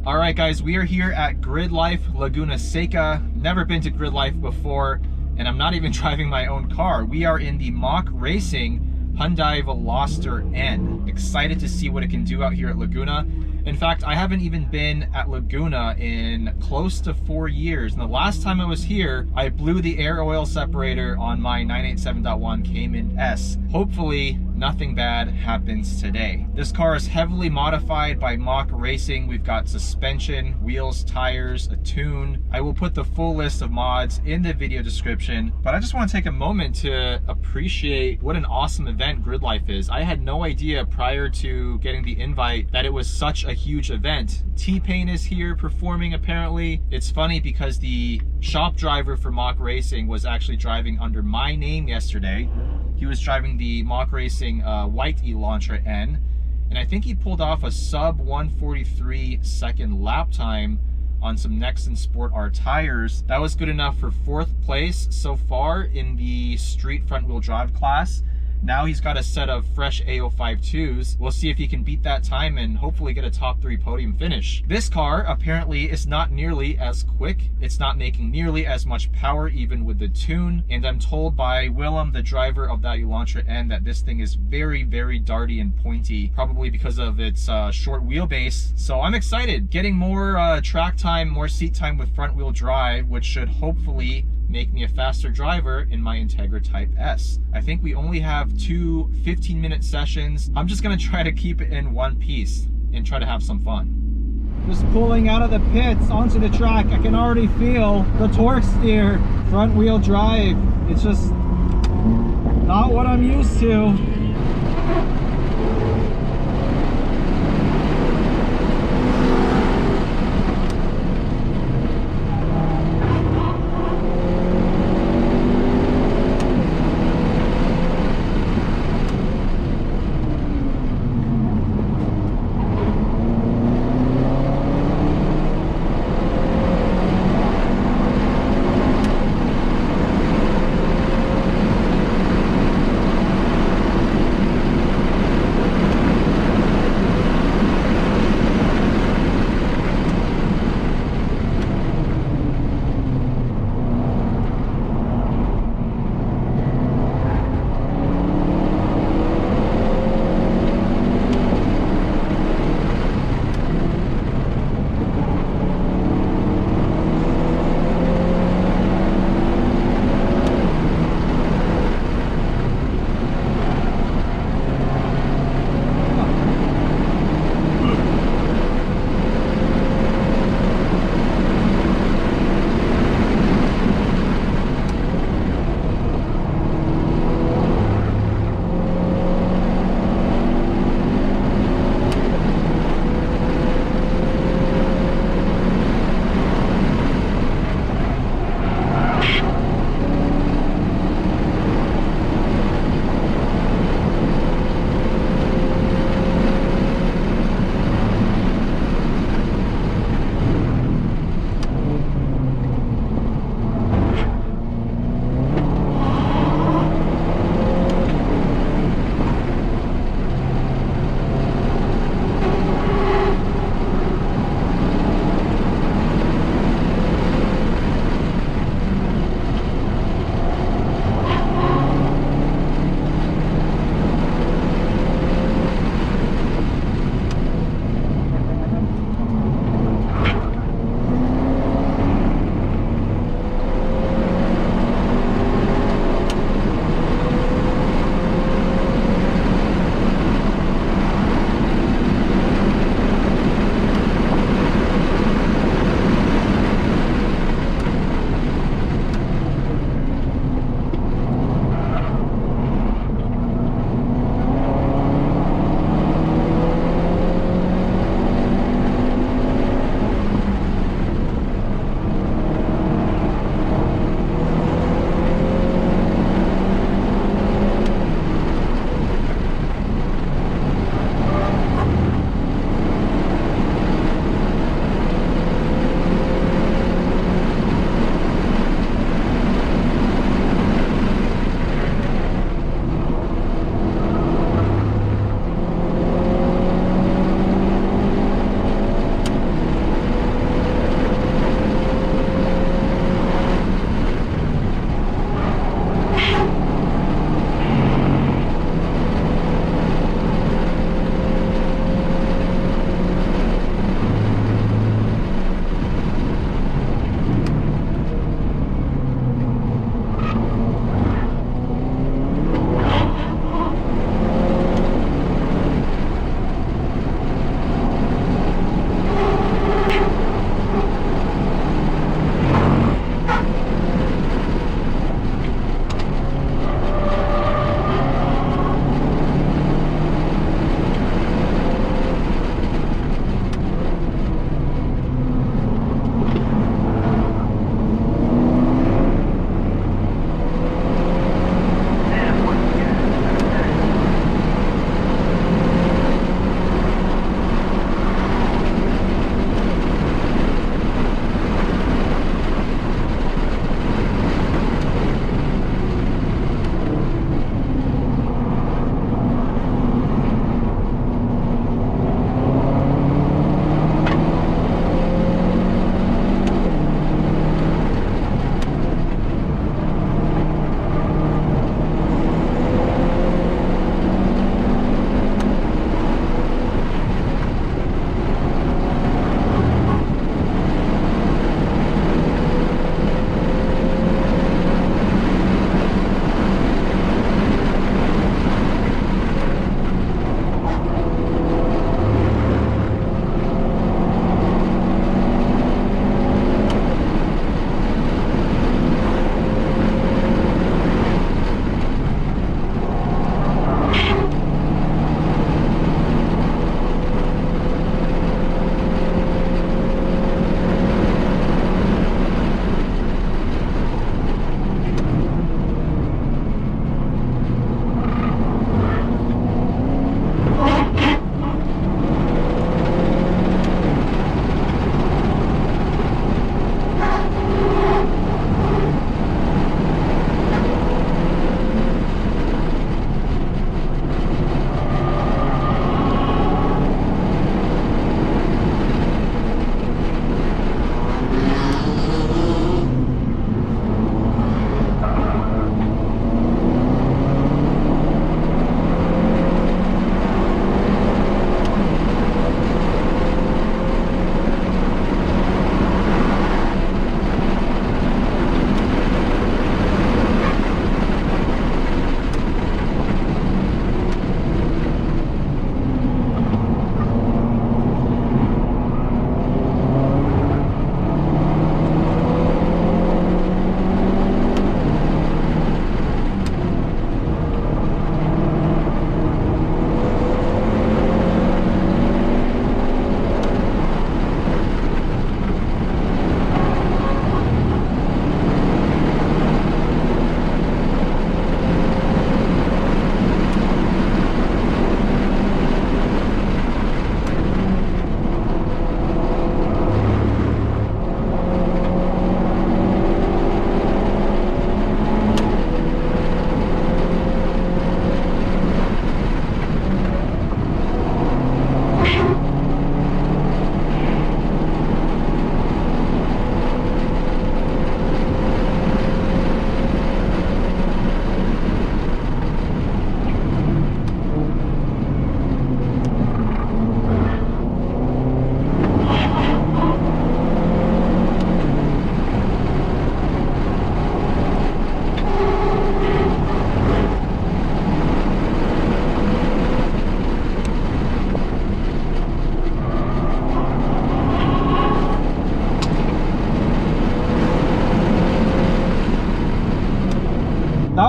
All right, guys, we are here at Gridlife Laguna Seca. Never been to Gridlife before, and I'm not even driving my own car. We are in the MOK Racing Hyundai Veloster N. Excited to see what it can do out here at Laguna. In fact, I haven't even been at Laguna in close to 4 years. And the last time I was here, I blew the air oil separator on my 987.1 Cayman S. Hopefully, nothing bad happens today. This car is heavily modified by MOK Racing. We've got suspension, wheels, tires, a tune. I will put the full list of mods in the video description, but I just want to take a moment to appreciate what an awesome event Gridlife is. I had no idea prior to getting the invite that it was such a huge event. T-Pain is here performing apparently. It's funny because the shop driver for MOK Racing was actually driving under my name yesterday. He was driving the MOK Racing white Elantra N, and I think he pulled off a sub 143 second lap time on some Nexen Sport R tires. That was good enough for 4th place so far in the street front wheel drive class. Now he's got a set of fresh A052s. We'll see if he can beat that time and hopefully get a top 3 podium finish. This car apparently is not nearly as quick. It's not making nearly as much power even with the tune. And I'm told by Willem, the driver of that Elantra N, that this thing is very, very darty and pointy, probably because of its short wheelbase. So I'm excited. Getting more track time, more seat time with front wheel drive, which should hopefully make me a faster driver in my Integra Type S. I think we only have 2 15-minute sessions. I'm just gonna try to keep it in one piece and try to have some fun. Just pulling out of the pits onto the track, I can already feel the torque steer, front wheel drive. It's just not what I'm used to.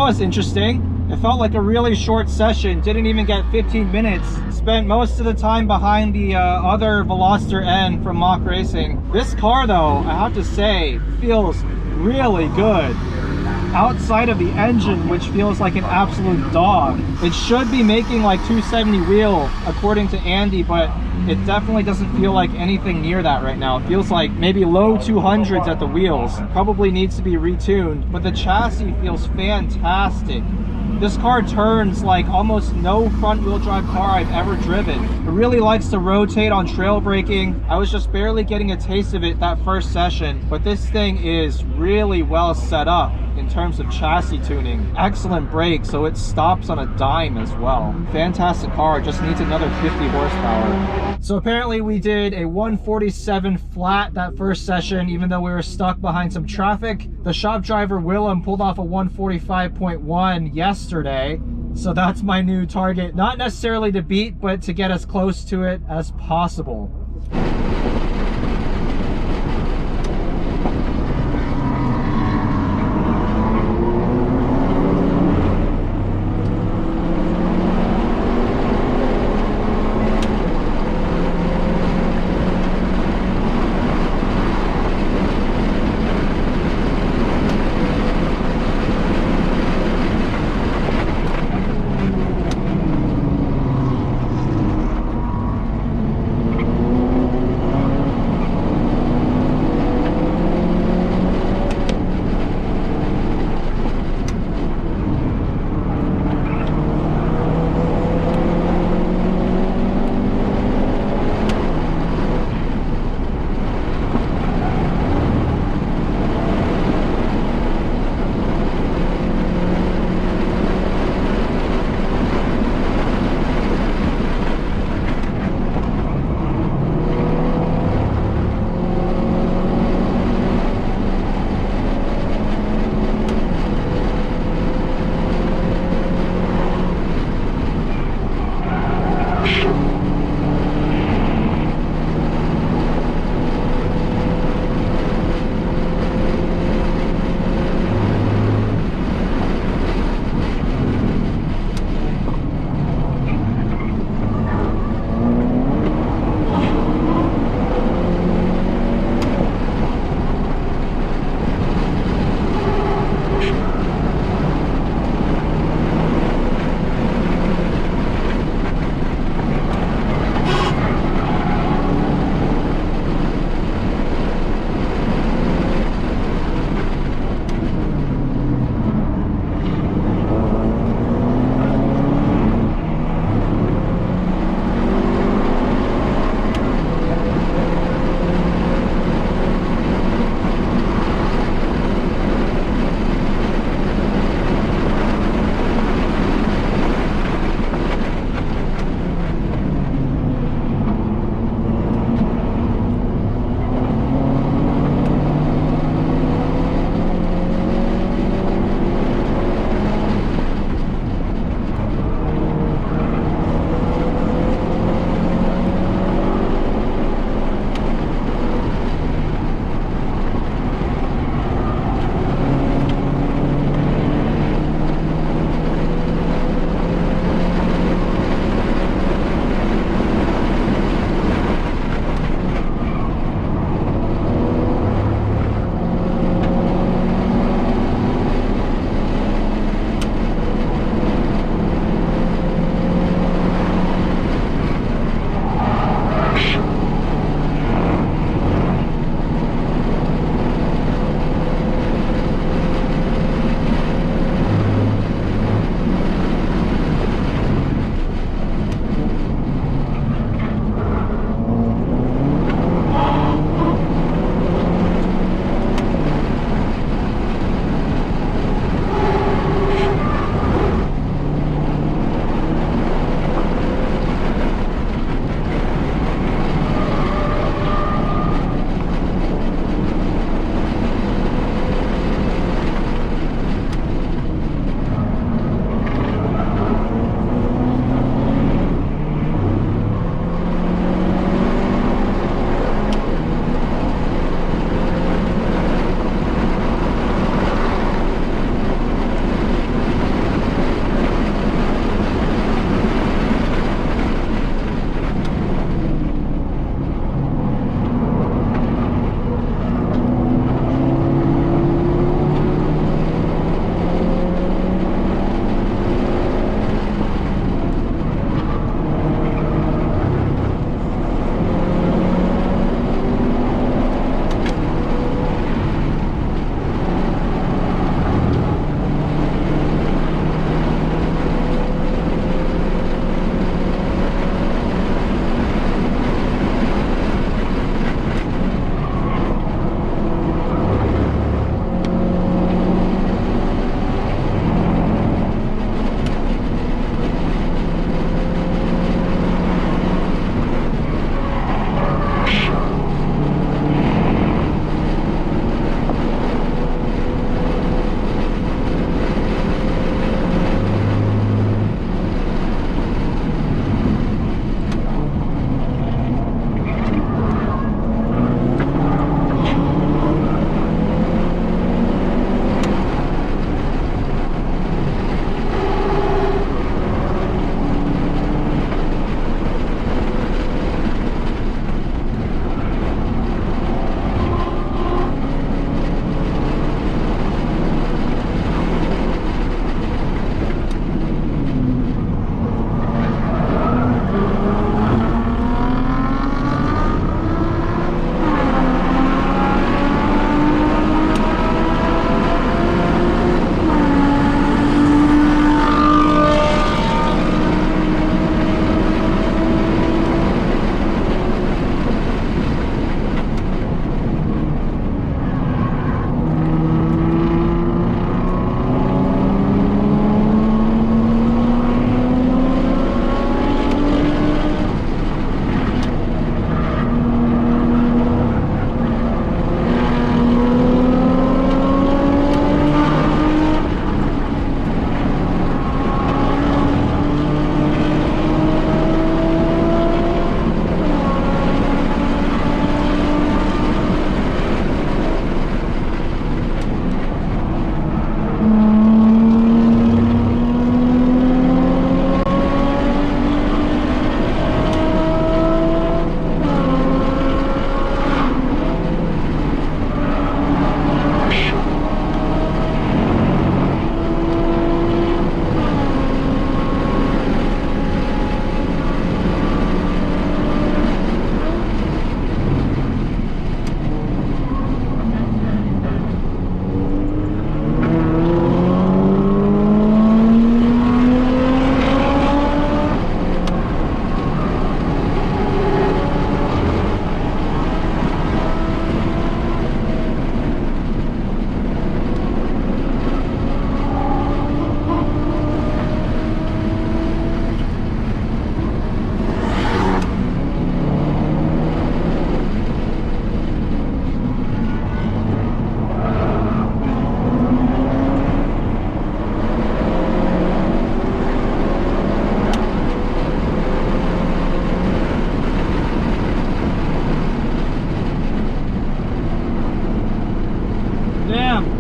was interesting. It felt like a really short session. Didn't even get 15 minutes. Spent most of the time behind the other Veloster N from MOK Racing. This car though, I have to say, feels really good. Outside of the engine, which feels like an absolute dog. It should be making like 270 wheel according to Andy, but it definitely doesn't feel like anything near that right now. It feels like maybe low 200s at the wheels. Probably needs to be retuned, but the chassis feels fantastic. This car turns like almost no front wheel drive car I've ever driven. It really likes to rotate on trail braking. I was just barely getting a taste of it that first session, but this thing is really well set up in terms of chassis tuning. Excellent brakes, so it stops on a dime as well. Fantastic car, just needs another 50 horsepower. So apparently we did a 147 flat that first session, even though we were stuck behind some traffic. The shop driver Willem pulled off a 145.1 yesterday, so that's my new target. Not necessarily to beat, but to get as close to it as possible.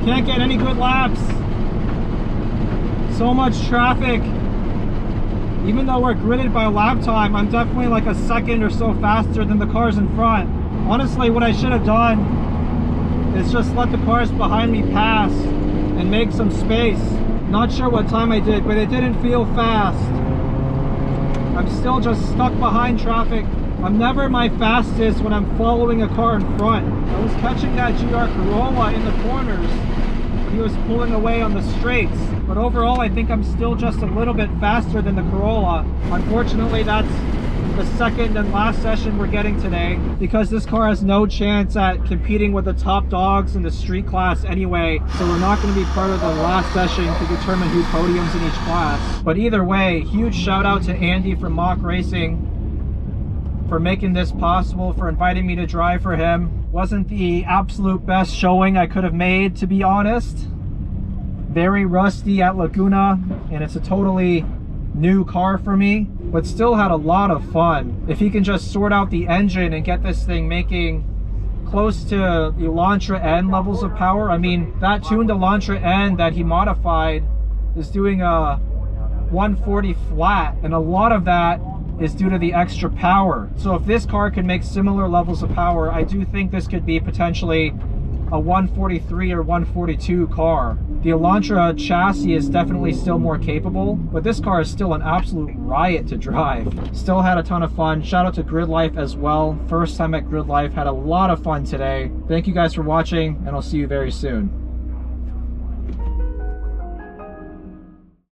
Can't get any good laps. So much traffic. Even though we're gridded by lap time, I'm definitely like a second or so faster than the cars in front. Honestly, what I should have done is just let the cars behind me pass and make some space. Not sure what time I did, but it didn't feel fast. I'm still just stuck behind traffic. I'm never my fastest when I'm following a car in front. I was catching that GR Corolla in the corners. He was pulling away on the straights, but overall I think I'm still just a little bit faster than the Corolla. Unfortunately, that's the second and last session we're getting today, because this car has no chance at competing with the top dogs in the street class anyway, so we're not going to be part of the last session to determine who podiums in each class. But either way, huge shout out to Andy from MOK Racing for making this possible, for inviting me to drive for him. Wasn't the absolute best showing I could have made, to be honest. Very rusty at Laguna, and it's a totally new car for me, but still had a lot of fun. If he can just sort out the engine and get this thing making close to the Elantra N levels of power. I mean, that tuned Elantra N that he modified is doing a 140 flat, and a lot of that is due to the extra power. So if this car can make similar levels of power, I do think this could be potentially a 143 or 142 car. The Elantra chassis is definitely still more capable, but this car is still an absolute riot to drive. Still had a ton of fun. Shout out to Gridlife as well. First time at Gridlife, had a lot of fun today. Thank you guys for watching, and I'll see you very soon.